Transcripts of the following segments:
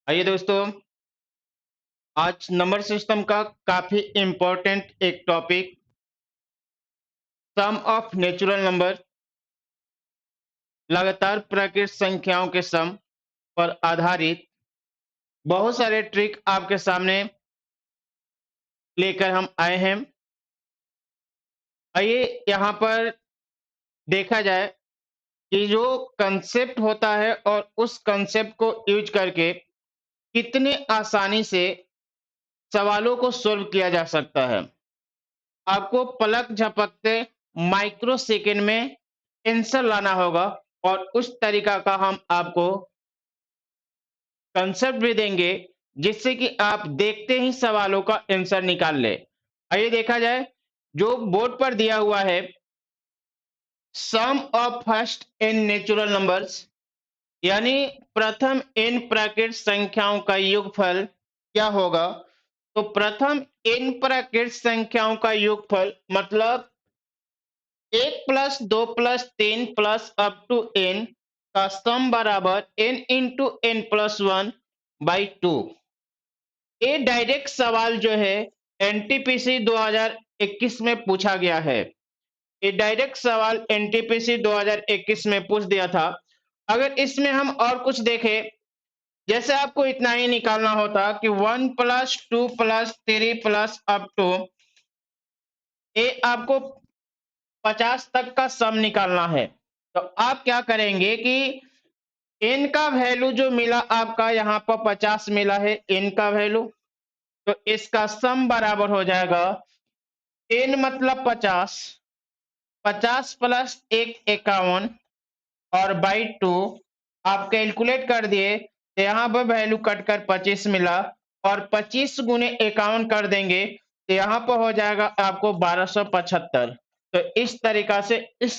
आइए दोस्तों, आज नंबर सिस्टम का काफी इम्पोर्टेंट एक topic sum of natural number लगातार प्राकृतिक संख्याओं के सम पर आधारित बहुत सारे ट्रिक आपके सामने लेकर हम आए हैं। आइए यहाँ पर देखा जाए कि जो कंसेप्ट होता है और उस कंसेप्ट को यूज करके कितने आसानी से सवालों को सोल्व किया जा सकता है। आपको पलक झपकते माइक्रो सेकेंड में आंसर लाना होगा और उस तरीका का हम आपको कंसेप्ट भी देंगे जिससे कि आप देखते ही सवालों का आंसर निकाल ले। आइए देखा जाए, जो बोर्ड पर दिया हुआ है sum of first n natural numbers, यानी प्रथम एन प्राकृतिक संख्याओं का योगफल क्या होगा। तो प्रथम एन प्राकृतिक संख्याओं का योगफल मतलब 1 + 2 + 3 + n का सम बराबर n इंटू n प्लस 1/2। ये डायरेक्ट सवाल जो है एनटीपीसी 2021 में पूछा गया है। ये डायरेक्ट सवाल एनटीपीसी 2021 में पूछ दिया था। अगर इसमें हम और कुछ देखें, जैसे आपको इतना ही निकालना होता कि 1 + 2 + 3 अप टू ये आपको 50 तक का सम निकालना है। तो आप क्या करेंगे कि n का वैल्यू जो मिला आपका यहाँ पर 50 मिला है n का वैल्यू, तो इसका सम बराबर हो जाएगा n मतलब 50, 50 प्लस 1 51 और बाई 2 आप कैलकुलेट कर दिए तो यहाँ पर वैल्यू कटकर 25 मिला और 25 गुने 51 कर देंगे तो यहाँ पर हो जाएगा आपको 1275। तो इस तरीका से इस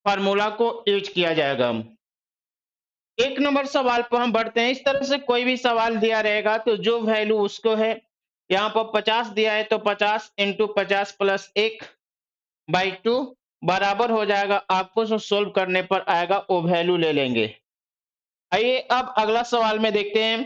फार्मूला को यूज किया जाएगा। एक नंबर सवाल पर हम बढ़ते हैं। इस तरह से कोई भी सवाल दिया रहेगा तो जो वैल्यू उसको है, यहाँ पर 50 दिया है तो 50 इंटू 50 प्लस 1/2 बराबर हो जाएगा, आपको जो सोल्व करने पर आएगा वो वैल्यू ले लेंगे। आइए अब अगला सवाल में देखते हैं।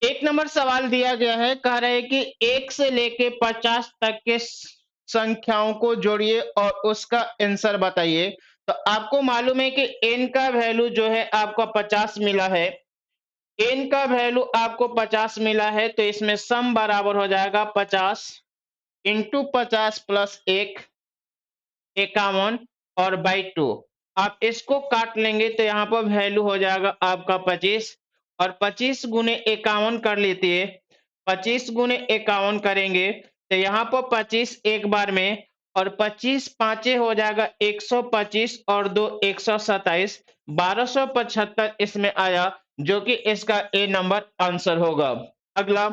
एक नंबर सवाल दिया गया है, कह रहे हैं कि 1 से लेके 50 तक के संख्याओं को जोड़िए और उसका आंसर बताइए। तो आपको मालूम है कि n का वैल्यू जो है आपको 50 मिला है। n का वैल्यू आपको 50 मिला है तो इसमें सम बराबर हो जाएगा 50 इंटू 50 प्लस 1 51 और बाई 2। आप इसको काट लेंगे तो यहाँ पर वैल्यू हो जाएगा आपका 25 और 25 गुने 51 कर लेते हैं। 25 गुने 51 करेंगे तो यहाँ पर 25 एक बार में और 25 पांचे हो जाएगा 125 और 2 127, 1275 इसमें आया, जो कि इसका ए नंबर आंसर होगा। अगला,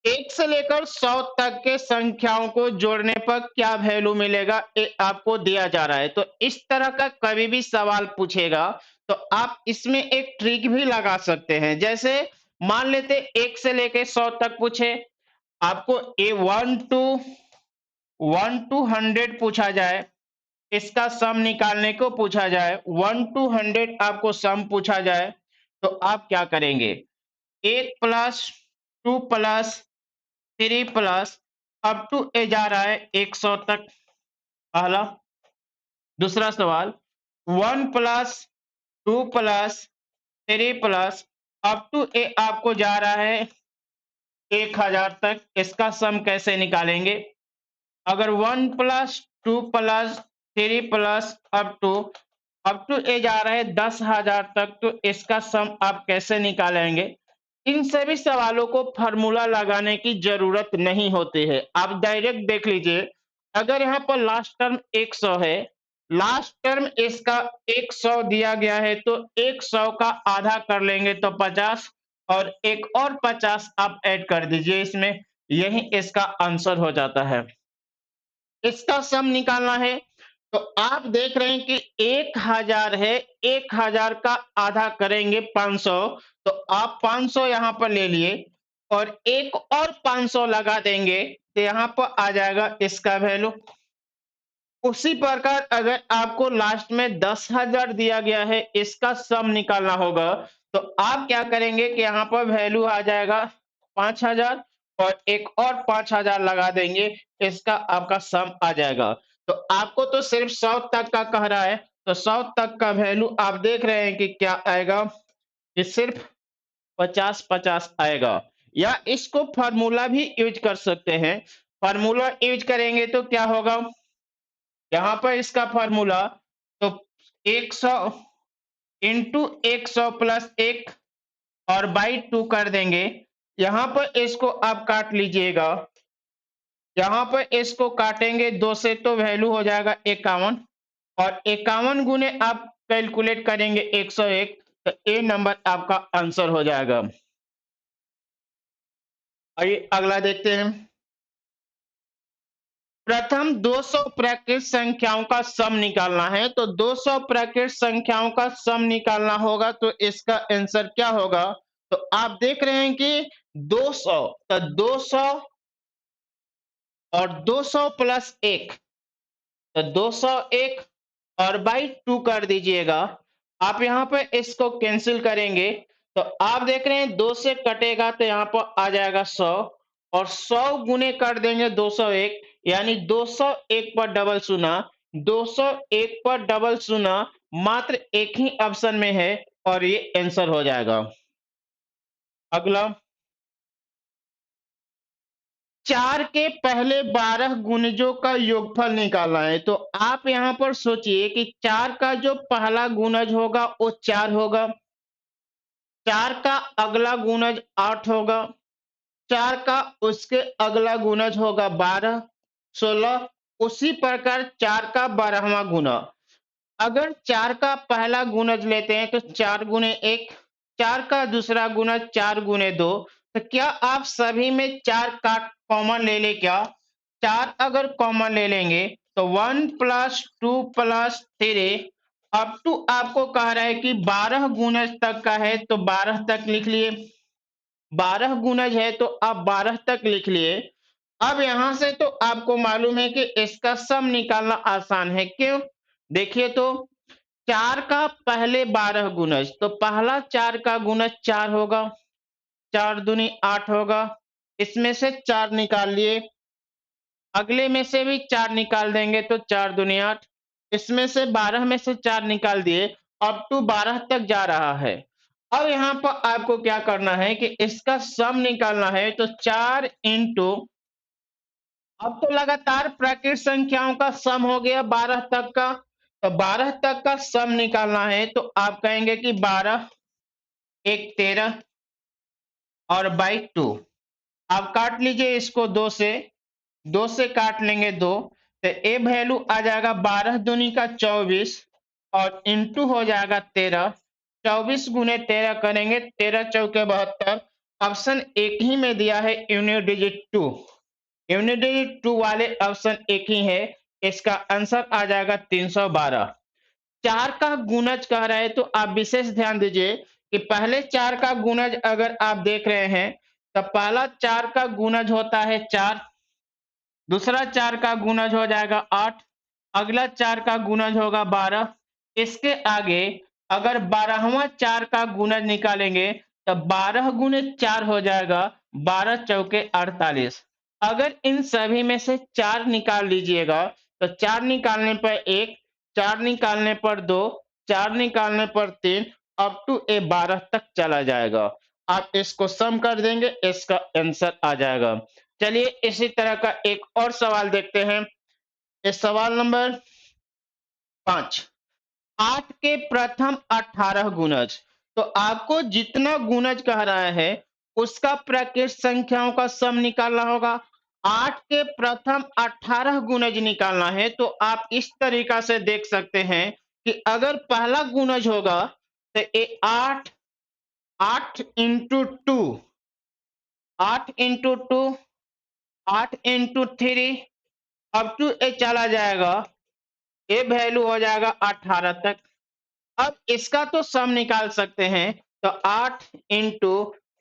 1 से लेकर 100 तक के संख्याओं को जोड़ने पर क्या वैल्यू मिलेगा, ये आपको दिया जा रहा है। तो इस तरह का कभी भी सवाल पूछेगा तो आप इसमें एक ट्रिक भी लगा सकते हैं। जैसे मान लेते 1 से लेकर 100 तक पूछे, आपको ए 1 to 100 पूछा जाए, इसका सम निकालने को पूछा जाए, 1 to 100 आपको सम पूछा जाए, तो आप क्या करेंगे, 1 + 2 + 3 प्लस अप टू ए जा रहा है 100 तक, पहला। दूसरा सवाल 1 + 2 + 3 प्लस अप टू ए आपको जा रहा है 1000 तक, इसका सम कैसे निकालेंगे। अगर 1 + 2 + 3 प्लस अप टू ए जा रहा है 10,000 तक, तो इसका सम आप कैसे निकालेंगे। इन सभी सवालों को फार्मूला लगाने की जरूरत नहीं होती है, आप डायरेक्ट देख लीजिए। अगर यहाँ पर लास्ट टर्म 100 है, लास्ट टर्म इसका 100 दिया गया है तो 100 का आधा कर लेंगे तो 50 और एक और 50 आप ऐड कर दीजिए इसमें, यही इसका आंसर हो जाता है। इसका सम निकालना है तो आप देख रहे हैं कि 1000 है, 1000 का आधा करेंगे 500, तो आप 500 यहाँ पर ले लिए और एक और 500 लगा देंगे तो यहाँ पर आ जाएगा इसका वैल्यू। उसी प्रकार अगर आपको लास्ट में 10,000 दिया गया है, इसका सम निकालना होगा, तो आप क्या करेंगे कि यहाँ पर वैल्यू आ जाएगा 5,000 और एक और 5,000 लगा देंगे, इसका आपका सम आ जाएगा। तो आपको तो सिर्फ 100 तक का कह रहा है, तो 100 तक का वैल्यू आप देख रहे हैं कि क्या आएगा, कि सिर्फ 50-50 आएगा। या इसको फार्मूला भी यूज कर सकते हैं। फार्मूला यूज करेंगे तो क्या होगा, यहाँ पर इसका फार्मूला, तो 100 इंटू 100 प्लस 1 और बाई 2 कर देंगे। यहाँ पर इसको आप काट लीजिएगा, यहाँ पर इसको काटेंगे 2 से तो वैल्यू हो जाएगा 51 और 51 गुने आप कैलकुलेट करेंगे 101, तो ए नंबर आपका आंसर हो जाएगा। आइए अगला देखते हैं। प्रथम 200 प्राकृत संख्याओं का सम निकालना है, तो 200 प्राकृत संख्याओं का सम निकालना होगा, तो इसका आंसर क्या होगा, तो आप देख रहे हैं कि 200, तो 200 और 200 प्लस 1, तो 201 और बाई 2 कर दीजिएगा। आप यहाँ पे इसको कैंसिल करेंगे, तो आप देख रहे हैं 2 से कटेगा तो यहाँ पर आ जाएगा 100 और 100 गुने कर देंगे 201, यानी 201 पर डबल शून्य, 201 पर डबल शून्य मात्र एक ही ऑप्शन में है और ये आंसर हो जाएगा। अगला, 4 के पहले 12 गुणजों का योगफल निकालना है, तो आप यहाँ पर सोचिए कि 4 का जो पहला गुणज होगा वो 4 होगा, 4 का अगला गुणज 8 होगा, 4 का उसके अगला गुणज होगा 12, 16, उसी प्रकार 4 का 12वां गुना। अगर 4 का पहला गुणज लेते हैं तो 4 गुने 1, 4 का दूसरा गुणज 4 गुने 2, तो क्या आप सभी में 4 का कॉमन ले ले क्या? 4 अगर कॉमन ले लेंगे तो 1 प्लस 2 प्लस 3 अप टू आपको कह रहा है कि 12 गुणज तक का है, तो 12 तक लिख लिए। 12 गुणज है तो आप 12 तक लिख लिए। अब यहां से तो आपको मालूम है कि इसका सम निकालना आसान है। क्यों? देखिए तो 4 का पहले 12 गुणज, तो पहला 4 का गुणज 4 होगा, 4 दूनी 8 होगा, इसमें से 4 निकाल लिए, अगले में से भी 4 निकाल देंगे तो 4 दूनी 8, इसमें से 12 में से 4 निकाल दिए, अप टू 12 तक जा रहा है। अब यहाँ पर आपको क्या करना है कि इसका सम निकालना है, तो 4 इंटू, अब तो लगातार प्राकृत संख्याओं का सम हो गया 12 तक का, तो 12 तक का सम निकालना है, तो आप कहेंगे कि 12 एक 13 और बाई 2, आप काट लीजिए इसको 2 से काट लेंगे 2, तो ए वैल्यू आ जाएगा 12 दूनी का 24 और इंटू हो जाएगा 13, 24 गुने 13 करेंगे, 13 चौके 72, ऑप्शन एक ही में दिया है यूनिट डिजिट 2, यूनिट डिजिट 2 वाले ऑप्शन एक ही है, इसका आंसर आ जाएगा 312। 4 का गुणज कह रहा है तो आप विशेष ध्यान दीजिए कि पहले 4 का गुणज अगर आप देख रहे हैं, तो पहला 4 का गुणज होता है 4, दूसरा 4 का गुणज हो जाएगा 8, अगला 4 का गुणज होगा 12, इसके आगे अगर 12वां 4 का गुणज निकालेंगे तो 12 गुने 4 हो जाएगा, 12 चौके 48। अगर इन सभी में से 4 निकाल लीजिएगा तो 4 निकालने पर 1, 4 निकालने पर 2, 4 निकालने पर 3, अप टू ए 12 तक चला जाएगा। आप इसको सम कर देंगे, इसका आंसर आ जाएगा। चलिए इसी तरह का एक और सवाल देखते हैं। इस सवाल नंबर 5, 8 के प्रथम 18 गुणज, तो आपको जितना गुणज कह रहा है उसका प्राकृत संख्याओं का सम निकालना होगा। 8 के प्रथम 18 गुणज निकालना है, तो आप इस तरीका से देख सकते हैं कि अगर पहला गुणज होगा तो ये 8, 8 into 2, 8 into 2, 8 into 3, up to a चला जाएगा, ये वैल्यू हो जाएगा 18 तक। अब इसका तो सम निकाल सकते हैं, तो 8 इंटू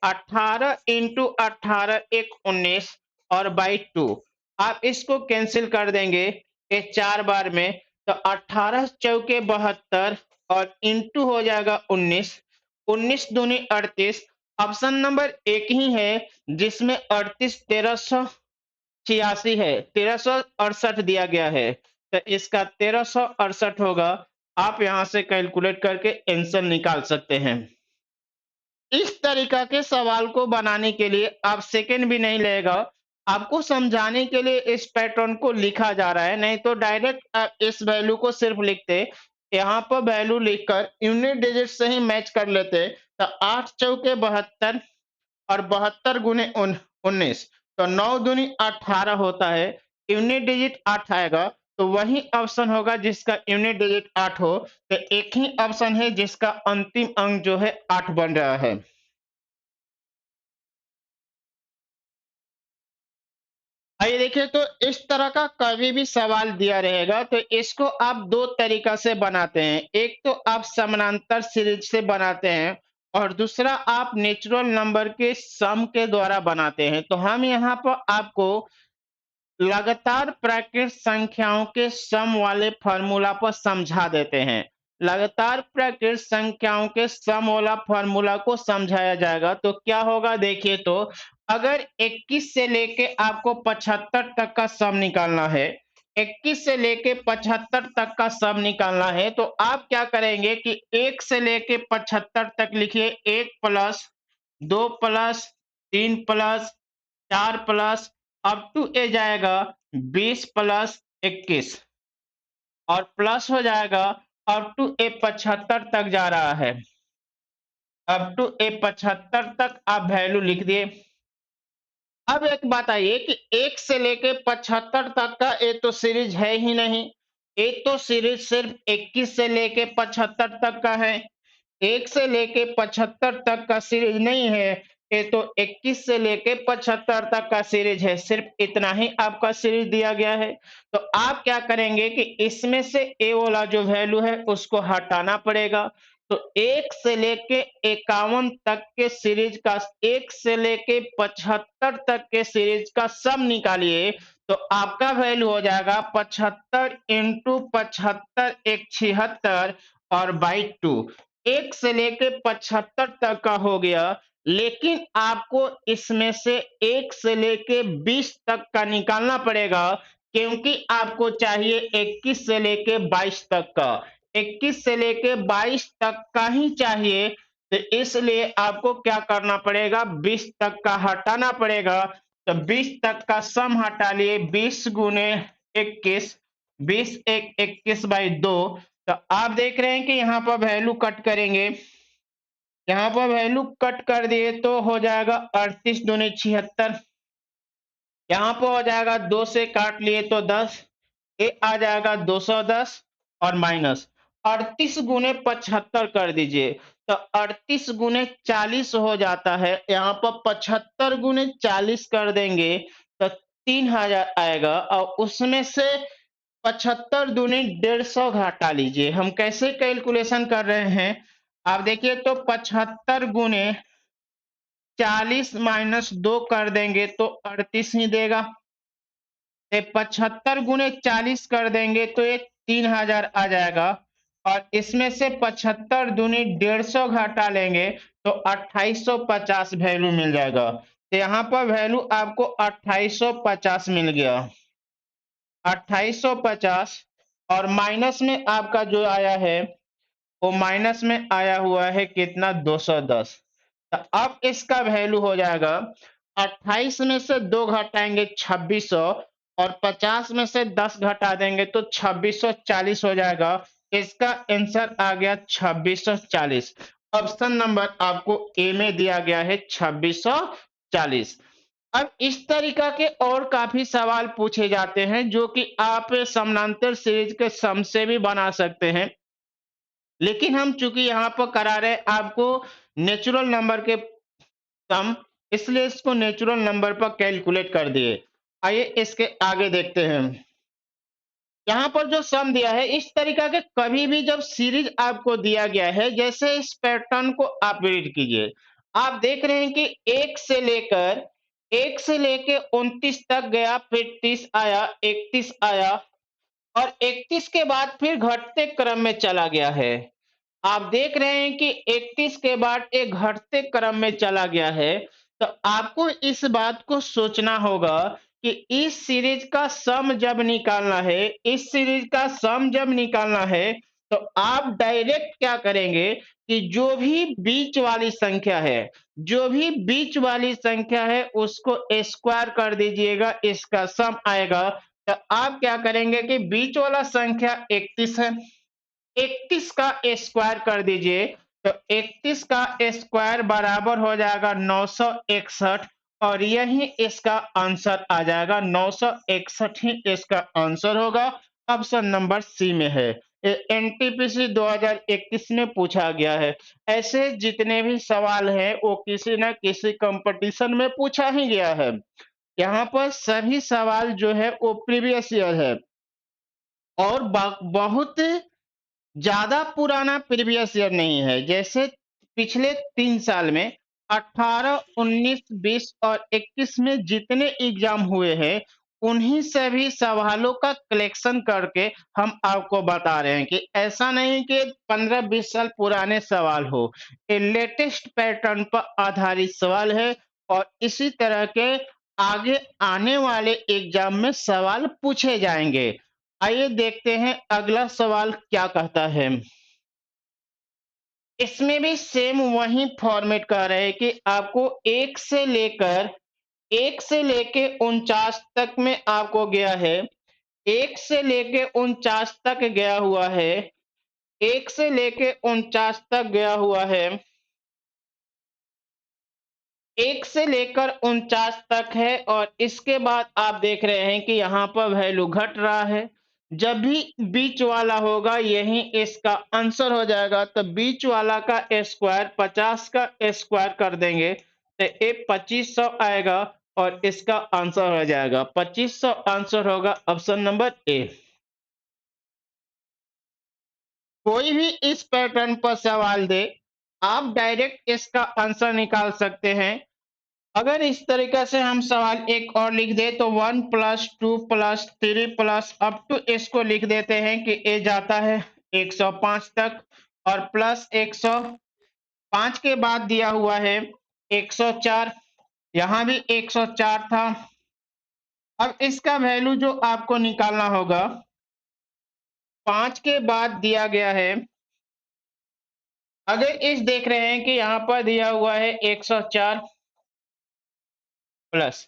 18 इंटू 18 एक 19 और बाई 2, आप इसको कैंसिल कर देंगे, ये 4 बार में, तो 18 चौके 72 और इंटू हो जाएगा 19, 19 दूनी 38। ऑप्शन नंबर एक ही है जिसमें 38 1386 है, 1368 दिया गया है, तो इसका 1368 होगा। आप यहां से कैलकुलेट करके आंसर निकाल सकते हैं। इस तरीका के सवाल को बनाने के लिए आप सेकंड भी नहीं लगेगा। आपको समझाने के लिए इस पैटर्न को लिखा जा रहा है, नहीं तो डायरेक्ट आप इस वैल्यू को सिर्फ लिखते, यहाँ पर वैल्यू लिखकर यूनिट डिजिट से ही मैच कर लेते, तो 8 चौके 72 और 72 गुने 19, तो 9 दूनी 18 होता है। यूनिट डिजिट 8 आएगा, तो वही ऑप्शन होगा जिसका यूनिट डिजिट 8 हो। तो एक ही ऑप्शन है जिसका अंतिम अंक जो है 8 बन रहा है। आइए देखिए, तो इस तरह का कभी भी सवाल दिया रहेगा तो इसको आप दो तरीका से बनाते हैं। एक तो आप समानांतर सीरीज से बनाते हैं और दूसरा आप नेचुरल नंबर के सम के द्वारा बनाते हैं। तो हम यहाँ पर आपको लगातार प्राकृत संख्याओं के सम वाले फॉर्मूला पर समझा देते हैं। लगातार प्राकृत संख्याओं के सम वाला फॉर्मूला को समझाया जाएगा तो क्या होगा देखिए, तो अगर 21 से लेके आपको 75 तक का सम निकालना है, 21 से लेके 75 तक का सम निकालना है, तो आप क्या करेंगे कि 1 से लेके 75 तक लिखिए, 1 plus 2 plus 3 plus 4 plus up to a जाएगा 20 प्लस 21 और प्लस हो जाएगा अप टू ए 75 तक जा रहा है। अप टू ए 75 तक आप वैल्यू लिख दिए। अब एक बात आइए कि 1 से लेके 75 तक का ये तो सीरीज है ही नहीं। एक तो सीरीज सिर्फ 21 से लेके 75 तक का है। 1 से लेके 75 तक का सीरीज नहीं है, ये तो 21 से लेके 75 तक का सीरीज है। सिर्फ इतना ही आपका सीरीज दिया गया है। तो आप क्या करेंगे कि इसमें से ए वाला जो वैल्यू है उसको हटाना पड़ेगा। तो 1 से लेके 51 तक के सीरीज का, 1 से लेके 75 तक के सीरीज का सम निकालिए, तो आपका वैल्यू हो जाएगा 75 इंटू 75 एक 76 और बाई 2। 1 से लेके 75 तक का हो गया, लेकिन आपको इसमें से 1 से लेके 20 तक का निकालना पड़ेगा, क्योंकि आपको चाहिए 21 से लेके 22 तक का। 21 से लेके 22 तक का ही चाहिए, तो इसलिए आपको क्या करना पड़ेगा, 20 तक का हटाना पड़ेगा। तो 20 तक का सम हटा लिए, 20 गुने 21, 20 एक 21 बाई 2। तो आप देख रहे हैं कि यहाँ पर वैल्यू कट करेंगे, यहाँ पर वैल्यू कट कर दिए तो हो जाएगा 38 दूनी 76। यहाँ पर हो जाएगा 2 से काट लिए तो 10, ये आ जाएगा 210 और माइनस 38 गुने 75 कर दीजिए, तो 38 गुने 40 हो जाता है। यहाँ पर 75 गुने 40 कर देंगे तो 3000 आएगा, और उसमें से 75 दूनी 150 घटा लीजिए। हम कैसे कैलकुलेशन कर रहे हैं, आप देखिए, तो 75 गुने 40 माइनस 2 कर देंगे तो 38 ही देगा। 75 गुने 40 कर देंगे तो ये 3000 आ जाएगा, और इसमें से 75 दूनी 150 घटा लेंगे तो 2850 वैल्यू मिल जाएगा। तो यहाँ पर वैल्यू आपको 2850 मिल गया, 2850। और माइनस में आपका जो आया है वो माइनस में आया हुआ है कितना, 210। तो अब इसका वैल्यू हो जाएगा, 28 में से 2 घटाएंगे 2600, और 50 में से 10 घटा देंगे तो 2640 हो जाएगा। इसका आंसर आ गया 2640। ऑप्शन नंबर आपको ए में दिया गया है 2640। अब इस तरीका के और काफी सवाल पूछे जाते हैं जो कि आप समानांतर सीरीज के सम से भी बना सकते हैं, लेकिन हम चूंकि यहाँ पर करा रहे हैं आपको नेचुरल नंबर के सम, इसलिए इसको नेचुरल नंबर पर कैलकुलेट कर दिए। आइए इसके आगे देखते हैं। यहाँ पर जो सम दिया है, इस तरीका के कभी भी जब सीरीज आपको दिया गया है, जैसे इस पैटर्न को आप रीड कीजिए, आप देख रहे हैं कि 1 से लेकर 29 तक गया, फिर 30 आया, 31 आया, और 31 के बाद फिर घटते क्रम में चला गया है। आप देख रहे हैं कि 31 के बाद एक घटते क्रम में चला गया है, तो आपको इस बात को सोचना होगा कि इस सीरीज का सम जब निकालना है, इस सीरीज का सम जब निकालना है, तो आप डायरेक्ट क्या करेंगे कि जो भी बीच वाली संख्या है, जो भी बीच वाली संख्या है उसको स्क्वायर कर दीजिएगा, इसका सम आएगा। तो आप क्या करेंगे कि बीच वाला संख्या 31 है, 31 का स्क्वायर कर दीजिए, तो 31 का स्क्वायर बराबर हो जाएगा 961 और यही इसका आंसर आ जाएगा। 961 ही इसका आंसर होगा। ऑप्शन नंबर सी में है। ये एनटीपीसी 2021 में पूछा गया है। ऐसे जितने भी सवाल हैं वो किसी न किसी कंपटीशन में पूछा ही गया है। यहाँ पर सभी सवाल जो है वो प्रीवियस ईयर है और बहुत ज्यादा पुराना प्रीवियस ईयर नहीं है। जैसे पिछले 3 साल में 18, 19, 20 और 21 में जितने एग्जाम हुए हैं उन्हीं सभी सवालों का कलेक्शन करके हम आपको बता रहे हैं कि ऐसा नहीं कि 15-20 साल पुराने सवाल हो। ये लेटेस्ट पैटर्न पर आधारित सवाल है और इसी तरह के आगे आने वाले एग्जाम में सवाल पूछे जाएंगे। आइए देखते हैं अगला सवाल क्या कहता है। इसमें भी सेम वही फॉर्मेट कह रहे हैं कि आपको 1 से लेके 49 तक में आपको गया है। 1 से लेके 49 तक गया हुआ है। 1 से लेके 49 तक गया हुआ है। 1 से लेकर 49 तक है और इसके बाद आप देख रहे हैं कि यहाँ पर वैल्यू घट रहा है। जब भी बीच वाला होगा यही इसका आंसर हो जाएगा। तो बीच वाला का स्क्वायर 50 का स्क्वायर कर देंगे तो ये 2500 आएगा और इसका आंसर हो जाएगा 2500। आंसर होगा ऑप्शन नंबर ए। कोई भी इस पैटर्न पर सवाल दे, आप डायरेक्ट इसका आंसर निकाल सकते हैं। अगर इस तरीके से हम सवाल एक और लिख दे तो 1 plus 2 plus 3 plus up to इसको लिख देते हैं कि ए जाता है 105 तक और प्लस 105 के बाद दिया हुआ है 104। यहां भी 104 था। अब इसका वैल्यू जो आपको निकालना होगा 5 के बाद दिया गया है। अगर इस देख रहे हैं कि यहाँ पर दिया हुआ है 104 प्लस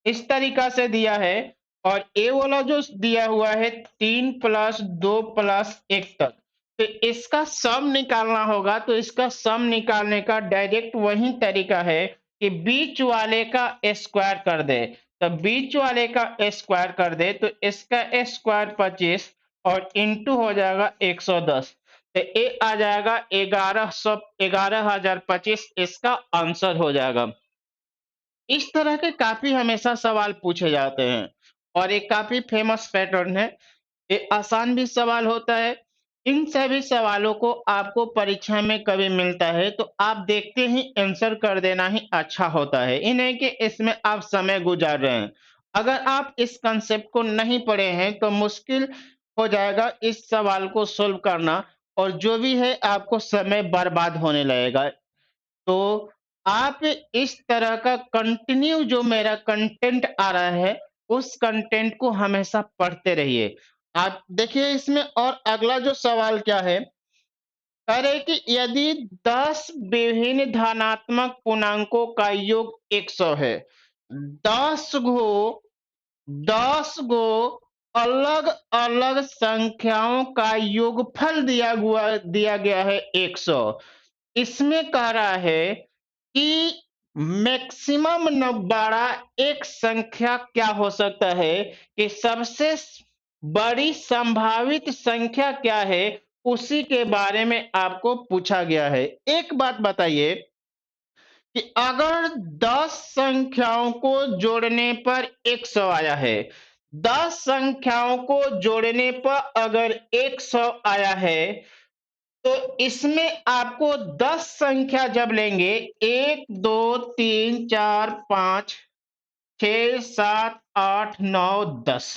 इस तरीका से दिया है और ए वाला जो दिया हुआ है 3 प्लस 2 प्लस 1 तक, तो इसका सम निकालना होगा। तो इसका सम निकालने का डायरेक्ट वही तरीका है कि बीच वाले का स्क्वायर कर दे। तो बीच वाले का स्क्वायर कर दे तो इसका स्क्वायर 25 और इंटू हो जाएगा 110। तो ये आ जाएगा 11,025 इसका आंसर हो जाएगा। इस तरह के काफी हमेशा सवाल पूछे जाते हैं और एक काफी फेमस पैटर्न है। ये आसान भी सवाल होता है। इन सभी सवालों को आपको परीक्षा में कभी मिलता है तो आप देखते ही आंसर कर देना ही अच्छा होता है। ये नहीं कि इसमें आप समय गुजार रहे हैं। अगर आप इस कंसेप्ट को नहीं पढ़े हैं तो मुश्किल हो जाएगा इस सवाल को सोल्व करना और जो भी है आपको समय बर्बाद होने लगेगा। तो आप इस तरह का कंटिन्यू जो मेरा कंटेंट आ रहा है उस कंटेंट को हमेशा पढ़ते रहिए। आप देखिए इसमें और अगला जो सवाल क्या है, कह रहे कि यदि 10 विभिन्न धनात्मक पूर्णांकों का योग 100 है, 10 गो 10 गो अलग अलग संख्याओं का योगफल दिया गया है 100। इसमें कह रहा है कि मैक्सिमम बड़ा एक संख्या क्या हो सकता है कि सबसे बड़ी संभावित संख्या क्या है, उसी के बारे में आपको पूछा गया है। एक बात बताइए कि अगर 10 संख्याओं को जोड़ने पर 100 आया है, 10 संख्याओं को जोड़ने पर अगर 100 आया है तो इसमें आपको 10 संख्या जब लेंगे 1 2 3 4 5 6 7 8 9 10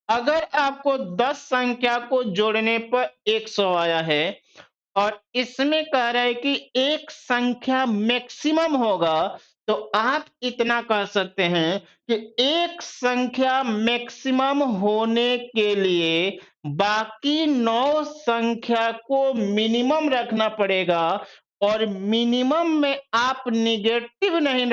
अगर आपको 10 संख्या को जोड़ने पर 100 आया है और इसमें कह रहा है कि एक संख्या मैक्सिमम होगा, तो आप इतना कह सकते हैं कि एक संख्या मैक्सिमम होने के लिए बाकी 9 संख्या को मिनिमम रखना पड़ेगा और मिनिमम में आप निगेटिव नहीं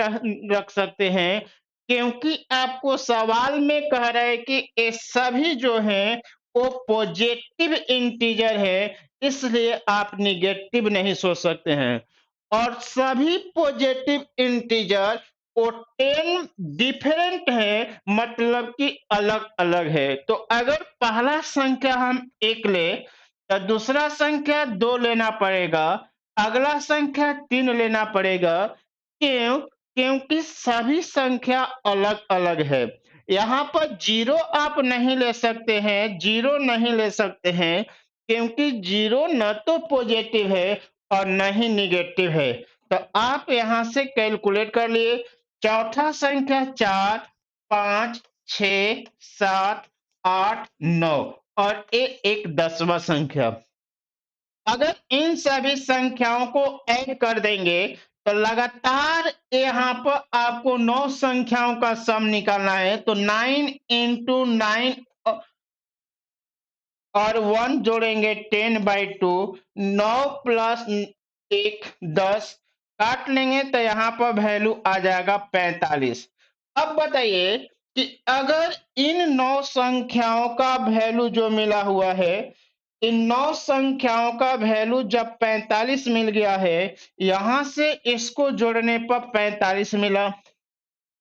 रख सकते हैं, क्योंकि आपको सवाल में कह रहा है कि ये सभी जो हैं वो पॉजिटिव इंटीजर है, इसलिए आप निगेटिव नहीं सोच सकते हैं। और सभी पॉजिटिव इंटीजर वो 10 डिफरेंट है, मतलब कि अलग अलग है। तो अगर पहला संख्या हम 1 ले तो दूसरा संख्या 2 लेना पड़ेगा, अगला संख्या 3 लेना पड़ेगा। क्यों? क्योंकि सभी संख्या अलग अलग है। यहाँ पर जीरो आप नहीं ले सकते हैं, जीरो नहीं ले सकते हैं, क्योंकि जीरो न तो पॉजिटिव है और न ही निगेटिव है। तो आप यहाँ से कैलकुलेट कर लिए। चौथा संख्या 4, 5, 6, 7, 8, 9 और ये एक 10वां संख्या। अगर इन सभी संख्याओं को ऐड कर देंगे तो लगातार यहाँ पर आपको 9 संख्याओं का सम निकालना है। तो 9 इंटू 9 और 1 जोड़ेंगे 10/2, 9 प्लस 1 10, काट लेंगे तो यहाँ पर वैल्यू आ जाएगा 45। अब बताइए कि अगर इन 9 संख्याओं का वैल्यू जो मिला हुआ है, इन 9 संख्याओं का वैल्यू जब 45 मिल गया है, यहां से इसको जोड़ने पर 45 मिला,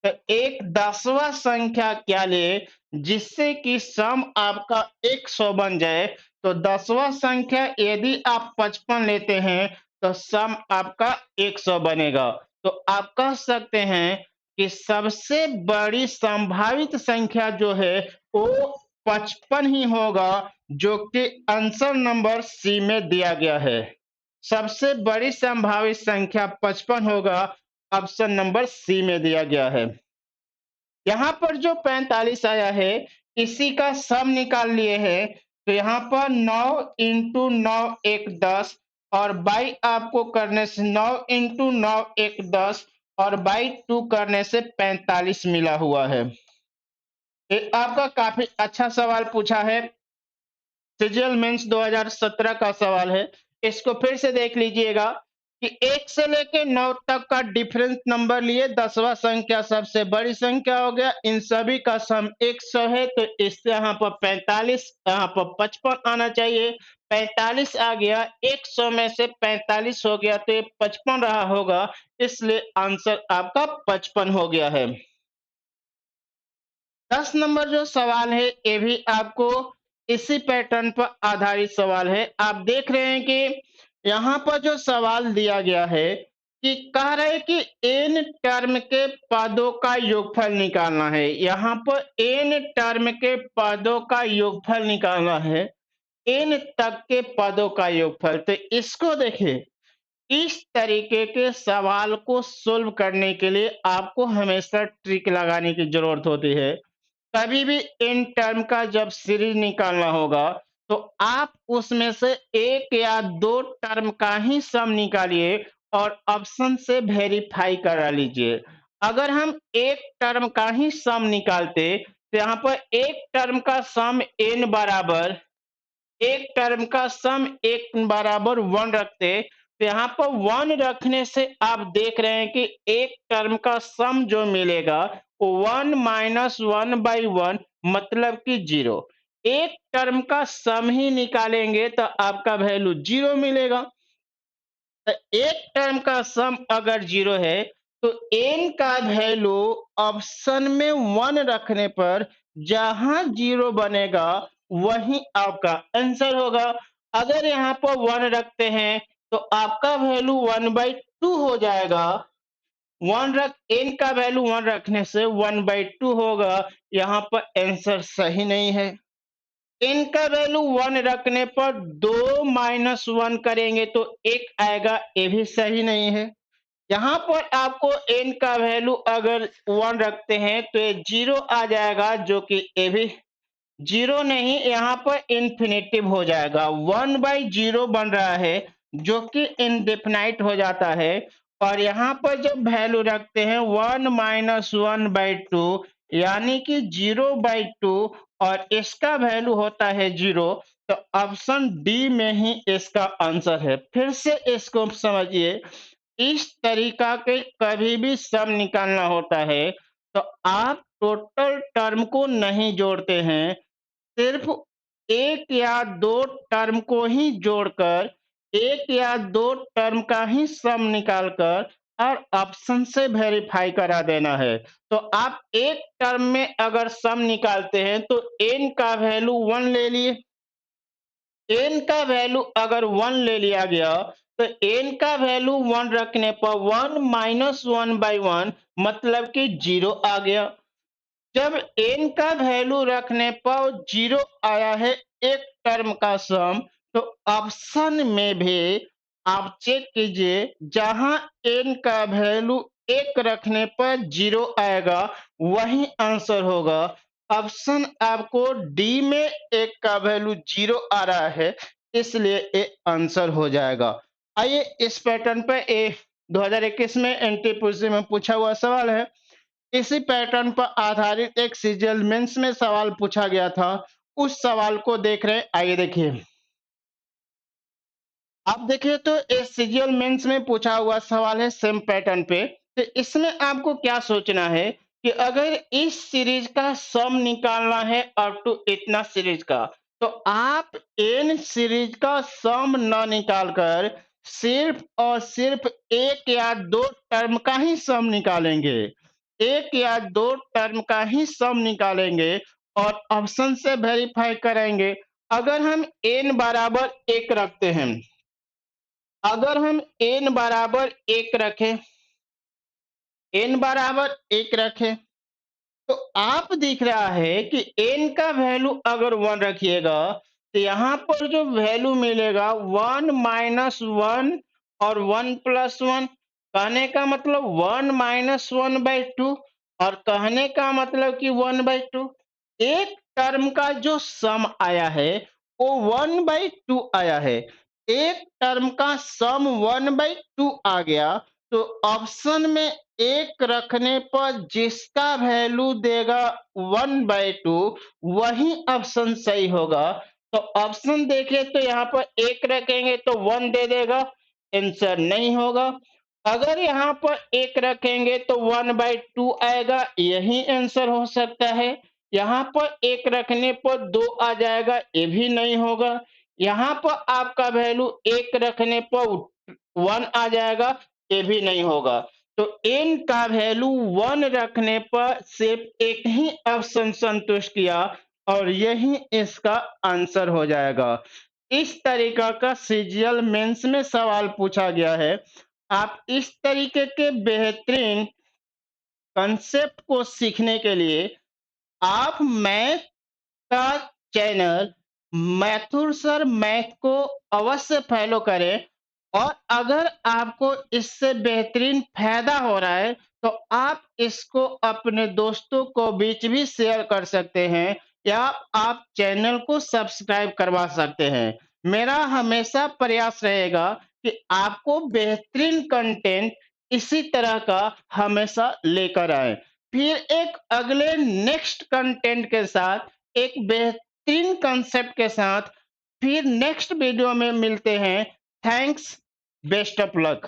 तो एक 10वां संख्या क्या ले जिससे कि सम आपका 100 बन जाए। तो 10वां संख्या यदि आप 55 लेते हैं तो सम आपका 100 बनेगा। तो आप कह सकते हैं कि सबसे बड़ी संभावित संख्या जो है वो 55 ही होगा, जो कि आंसर नंबर सी में दिया गया है। सबसे बड़ी संभावित संख्या 55 होगा, ऑप्शन नंबर सी में दिया गया है। यहाँ पर जो 45 आया है, इसी का सम निकाल लिए हैं। तो यहाँ पर 9 इंटू 9 एक 10 और बाई आपको करने से 9 इंटू 9 एक 10 और बाई 2 करने से 45 मिला हुआ है। ये आपका काफी अच्छा सवाल पूछा है। सीजीएल मेंस 2017 का सवाल है। इसको फिर से देख लीजिएगा कि 1 से लेके 9 तक का डिफरेंस नंबर लिए, 10वां संख्या सबसे बड़ी संख्या हो गया, इन सभी का सम 100 है। तो इससे यहाँ पर 45, यहाँ पर 55 आना चाहिए। 45 आ गया, 100 में से 45 हो गया तो ये 55 रहा होगा, इसलिए आंसर आपका 55 हो गया है। 10 नंबर जो सवाल है ये भी आपको इसी पैटर्न पर आधारित सवाल है। आप देख रहे हैं कि यहाँ पर जो सवाल दिया गया है कि कह रहे हैं कि n टर्म के पदों का योगफल निकालना है। यहाँ पर n टर्म के पदों का योगफल निकालना है, n तक के पदों का योगफल। तो इसको देखिए, इस तरीके के सवाल को सोल्व करने के लिए आपको हमेशा ट्रिक लगाने की जरूरत होती है। कभी भी इन टर्म का जब सीरीज निकालना होगा तो आप उसमें से एक या दो टर्म का ही सम निकालिए और ऑप्शन से वेरीफाई करा लीजिए। अगर हम एक टर्म का ही सम निकालते तो यहाँ पर एक टर्म का सम n बराबर, एक टर्म का सम एक बराबर 1 रखते, तो यहाँ पर 1 रखने से आप देख रहे हैं कि एक टर्म का सम जो मिलेगा वो 1 माइनस 1/1 मतलब कि 0। एक टर्म का सम ही निकालेंगे तो आपका वैल्यू 0 मिलेगा। तो एक टर्म का सम अगर 0 है तो n का वैल्यू ऑप्शन में 1 रखने पर जहां 0 बनेगा वही आपका आंसर होगा। अगर यहाँ पर 1 रखते हैं तो आपका वैल्यू 1/2 हो जाएगा। 1 रख n का वैल्यू 1 रखने से 1/2 होगा, यहाँ पर आंसर सही नहीं है। n का वैल्यू 1 रखने पर 2 माइनस 1 करेंगे तो 1 आएगा, ये भी सही नहीं है। यहाँ पर आपको n का वैल्यू अगर 1 रखते हैं तो ये 0 आ जाएगा, जो कि ये भी जीरो नहीं, यहाँ पर इन्फिनेटिव हो जाएगा। 1/0 बन रहा है जो कि इनडेफिनाइट हो जाता है। और यहाँ पर जब वैल्यू रखते हैं 1 - 1/2 यानी कि 0/2 और इसका वैल्यू होता है 0, तो ऑप्शन डी में ही इसका आंसर है। फिर से इसको समझिए, इस तरीका के कभी भी सम निकालना होता है तो आप टोटल टर्म को नहीं जोड़ते हैं, सिर्फ 1 या 2 टर्म को ही जोड़कर 1 या 2 टर्म का ही सम निकालकर और ऑप्शन से वेरीफाई करा देना है। तो आप एक टर्म में अगर सम निकालते हैं तो n का वैल्यू 1 ले लिए, n का वैल्यू अगर 1 ले लिया गया तो n का वैल्यू 1 रखने पर 1 - 1/1 मतलब कि 0 आ गया। जब n का वैल्यू रखने पर 0 आया है एक टर्म का सम, तो ऑप्शन में भी आप चेक कीजिए, जहां n का वैल्यू 1 रखने पर 0 आएगा वही आंसर होगा। ऑप्शन आपको डी में 1 का वैल्यू 0 आ रहा है, इसलिए ये आंसर हो जाएगा। आइए इस पैटर्न पे 2021 में एनटीपीसी में पूछा हुआ सवाल है। इसी पैटर्न पर आधारित एक सीजीएल मेंस में सवाल पूछा गया था, उस सवाल को देख रहे हैं। आइए देखिए, आप देखिए तो इस सीजीएल मेंस में पूछा हुआ सवाल है सेम पैटर्न पे। तो इसमें आपको क्या सोचना है कि अगर इस सीरीज का सम निकालना है अप टू इतना सीरीज का, तो आप एन सीरीज का सम न निकालकर सिर्फ और सिर्फ एक या दो टर्म का ही सम निकालेंगे, एक या दो टर्म का ही सम निकालेंगे और ऑप्शन से वेरीफाई करेंगे। अगर हम n बराबर 1 रखते हैं, अगर हम n बराबर 1 रखें, n बराबर 1 रखें, तो आप दिख रहा है कि n का वैल्यू अगर 1 रखिएगा तो यहाँ पर जो वैल्यू मिलेगा 1 - 1 और 1 + 1, कहने का मतलब 1 - 1/2 और कहने का मतलब कि 1/2। एक टर्म का जो सम आया है वो 1/2 आया है, एक टर्म का सम 1/2 आ गया, तो ऑप्शन में एक रखने पर जिसका वैल्यू देगा 1/2 वही ऑप्शन सही होगा। तो ऑप्शन देखिए तो यहाँ पर एक रखेंगे तो 1 दे देगा, आंसर नहीं होगा। अगर यहाँ पर एक रखेंगे तो 1/2 आएगा, यही आंसर हो सकता है। यहाँ पर एक रखने पर 2 आ जाएगा, ये भी नहीं होगा। यहाँ पर आपका वैल्यू एक रखने पर 1 आ जाएगा, ये भी नहीं होगा। तो n का वैल्यू 1 रखने पर सिर्फ एक ही ऑप्शन संतुष्ट किया और यही इसका आंसर हो जाएगा। इस तरीका का सीजीएल मेंस में सवाल पूछा गया है। आप इस तरीके के बेहतरीन कंसेप्ट को सीखने के लिए आप मैथ का चैनल मैथुर सर मैथ को अवश्य फॉलो करें। और अगर आपको इससे बेहतरीन फायदा हो रहा है तो आप इसको अपने दोस्तों को बीच भी शेयर कर सकते हैं या आप चैनल को सब्सक्राइब करवा सकते हैं। मेरा हमेशा प्रयास रहेगा कि आपको बेहतरीन कंटेंट इसी तरह का हमेशा लेकर आए। फिर एक अगले नेक्स्ट कंटेंट के साथ एक बेहतरीन कंसेप्ट के साथ फिर नेक्स्ट वीडियो में मिलते हैं। Thanks, best of luck.